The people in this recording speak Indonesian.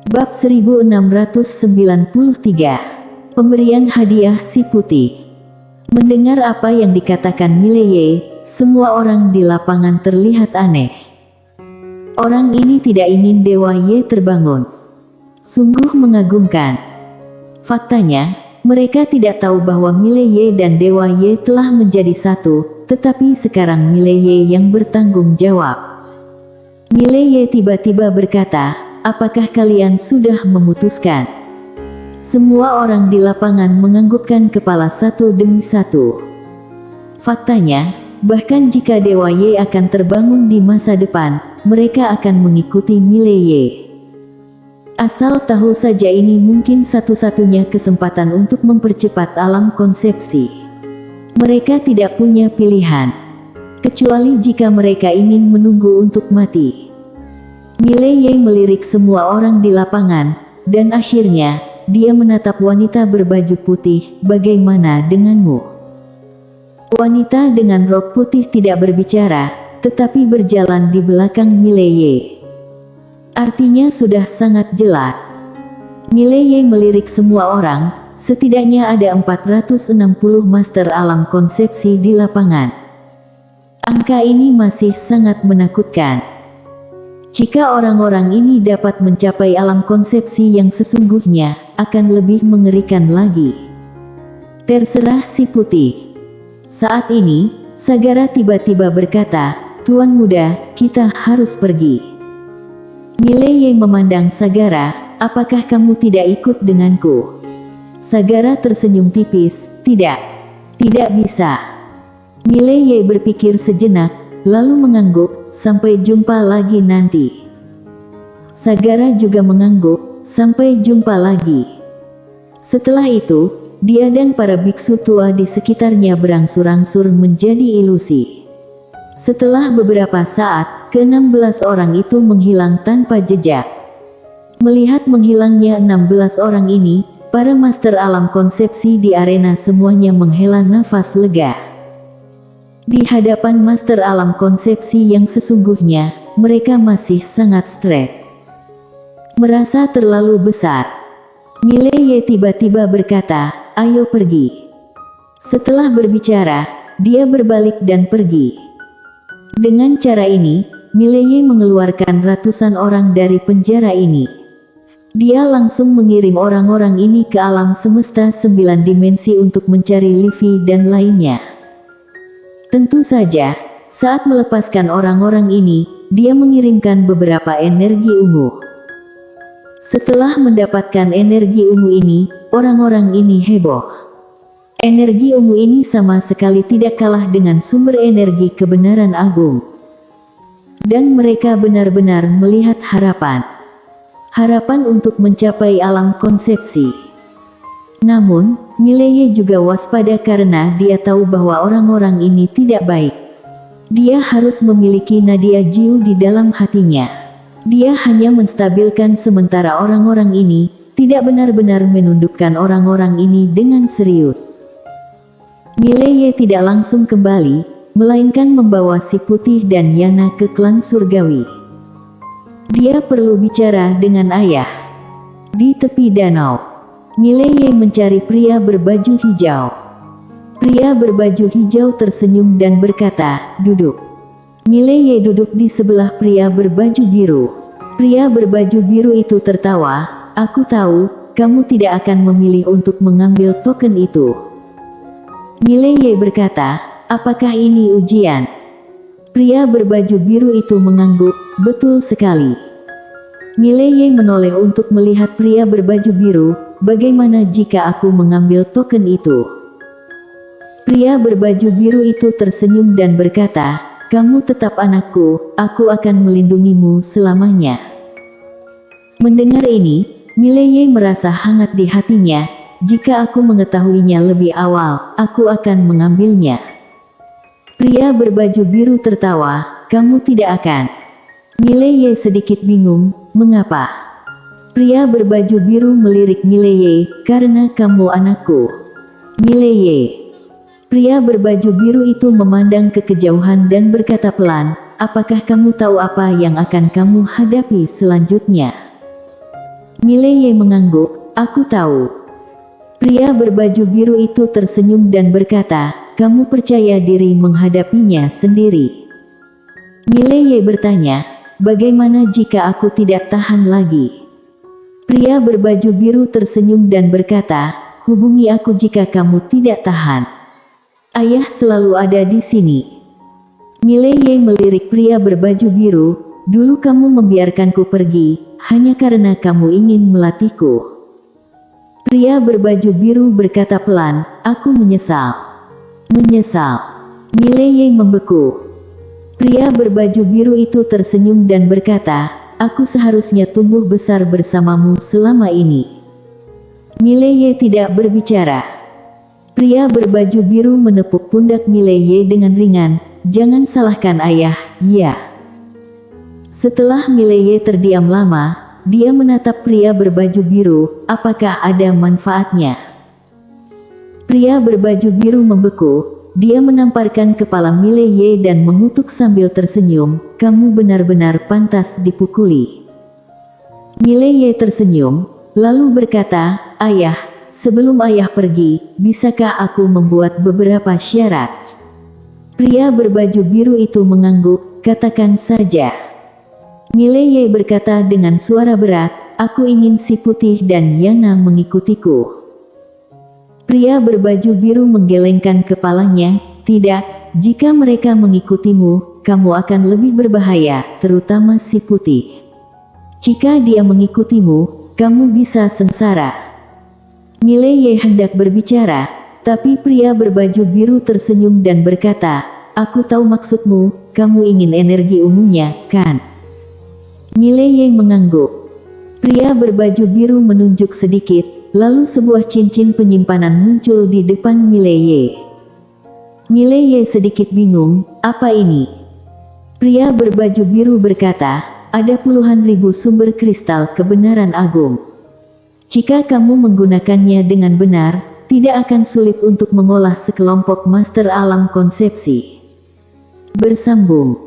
Bab 1693. Pemberian hadiah si putih. Mendengar apa yang dikatakan Mileye, semua orang di lapangan terlihat aneh. Orang ini tidak ingin Dewa Ye terbangun. Sungguh mengagumkan. Faktanya, mereka tidak tahu bahwa Mileye dan Dewa Ye telah menjadi satu, tetapi sekarang Mileye yang bertanggung jawab. Mileye tiba-tiba berkata, "Apakah kalian sudah memutuskan?" Semua orang di lapangan menganggukkan kepala satu demi satu. Faktanya, bahkan jika Dewa Ye akan terbangun di masa depan, mereka akan mengikuti Mileye. Asal tahu saja ini mungkin satu-satunya kesempatan untuk mempercepat alam konsepsi. Mereka tidak punya pilihan, kecuali jika mereka ingin menunggu untuk mati. Mileye melirik semua orang di lapangan, dan akhirnya, dia menatap wanita berbaju putih. "Bagaimana denganmu?" Wanita dengan rok putih tidak berbicara, tetapi berjalan di belakang Mileye. Artinya sudah sangat jelas. Mileye melirik semua orang, setidaknya ada 460 master alam konsepsi di lapangan. Angka ini masih sangat menakutkan. Jika orang-orang ini dapat mencapai alam konsepsi yang sesungguhnya, akan lebih mengerikan lagi. Terserah si putih. Saat ini, Sagara tiba-tiba berkata, "Tuan muda, kita harus pergi." Mileye memandang Sagara, "Apakah kamu tidak ikut denganku?" Sagara tersenyum tipis, "Tidak. Tidak bisa." Mileye berpikir sejenak, lalu mengangguk, "Sampai jumpa lagi nanti." Sagara juga mengangguk, "Sampai jumpa lagi." Setelah itu, dia dan para biksu tua di sekitarnya berangsur-angsur menjadi ilusi. Setelah beberapa saat, ke-16 orang itu menghilang tanpa jejak. Melihat menghilangnya 16 orang ini, para master alam konsepsi di arena semuanya menghela nafas lega. Di hadapan master alam konsepsi yang sesungguhnya, mereka masih sangat stres. Merasa terlalu besar. Mileye tiba-tiba berkata, "Ayo pergi." Setelah berbicara, dia berbalik dan pergi. Dengan cara ini, Mileye mengeluarkan ratusan orang dari penjara ini. Dia langsung mengirim orang-orang ini ke alam semesta 9 dimensi untuk mencari Livy dan lainnya. Tentu saja, saat melepaskan orang-orang ini, dia mengirimkan beberapa energi ungu. Setelah mendapatkan energi ungu ini, orang-orang ini heboh. Energi ungu ini sama sekali tidak kalah dengan sumber energi kebenaran agung. Dan mereka benar-benar melihat harapan. Harapan untuk mencapai alam konsepsi. Namun, Mileye juga waspada karena dia tahu bahwa orang-orang ini tidak baik. Dia harus memiliki nadia jiu di dalam hatinya. Dia hanya menstabilkan sementara orang-orang ini tidak benar-benar menundukkan orang-orang ini dengan serius. Mileye tidak langsung kembali, melainkan membawa si putih dan Yana ke klan surgawi. Dia perlu bicara dengan ayah. Di tepi danau, Mileye mencari pria berbaju hijau. Pria berbaju hijau tersenyum dan berkata, "Duduk." Mileye duduk di sebelah pria berbaju biru. Pria berbaju biru itu tertawa, "Aku tahu, kamu tidak akan memilih untuk mengambil token itu." Mileye berkata, "Apakah ini ujian?" Pria berbaju biru itu mengangguk, "Betul sekali." Mileye menoleh untuk melihat pria berbaju biru. "Bagaimana jika aku mengambil token itu?" Pria berbaju biru itu tersenyum dan berkata, "Kamu tetap anakku, aku akan melindungimu selamanya." Mendengar ini, Mileye merasa hangat di hatinya. "Jika aku mengetahuinya lebih awal, aku akan mengambilnya." Pria berbaju biru tertawa, "Kamu tidak akan." Mileye sedikit bingung, "Mengapa?" Pria berbaju biru melirik Mileye, "Karena kamu anakku." Mileye. Pria berbaju biru itu memandang ke kejauhan dan berkata pelan, "Apakah kamu tahu apa yang akan kamu hadapi selanjutnya?" Mileye mengangguk, aku tahu. Pria berbaju biru itu tersenyum dan berkata, kamu percaya diri menghadapinya sendiri. Mileye bertanya, bagaimana jika aku tidak tahan lagi? Pria berbaju biru tersenyum dan berkata, hubungi aku jika kamu tidak tahan. Ayah selalu ada di sini. Mileye melirik pria berbaju biru, dulu kamu membiarkanku pergi, hanya karena kamu ingin melatihku. Pria berbaju biru berkata pelan, aku menyesal. Menyesal. Mileye membeku. Pria berbaju biru itu tersenyum dan berkata, aku seharusnya tumbuh besar bersamamu selama ini. Mileye tidak berbicara. Pria berbaju biru menepuk pundak Mileye dengan ringan, jangan salahkan ayah, ya. Setelah Mileye terdiam lama, dia menatap pria berbaju biru, apakah ada manfaatnya? Pria berbaju biru membeku, dia menamparkan kepala Mileye dan mengutuk sambil tersenyum, kamu benar-benar pantas dipukuli. Mileye tersenyum, lalu berkata, ayah, sebelum ayah pergi, bisakah aku membuat beberapa syarat? Pria berbaju biru itu mengangguk, katakan saja. Mileye berkata dengan suara berat, aku ingin si Putih dan Yana mengikutiku. Pria berbaju biru menggelengkan kepalanya, tidak, jika mereka mengikutimu, kamu akan lebih berbahaya, terutama si Putih. Jika dia mengikutimu, kamu bisa sengsara. Mileye hendak berbicara, tapi pria berbaju biru tersenyum dan berkata, aku tahu maksudmu, kamu ingin energi ungunya, kan? Mileye mengangguk. Pria berbaju biru menunjuk sedikit, lalu sebuah cincin penyimpanan muncul di depan Mileye. Mileye sedikit bingung, apa ini? Pria berbaju biru berkata, ada puluhan ribu sumber kristal kebenaran agung. Jika kamu menggunakannya dengan benar, tidak akan sulit untuk mengolah sekelompok master alam konsepsi. Bersambung.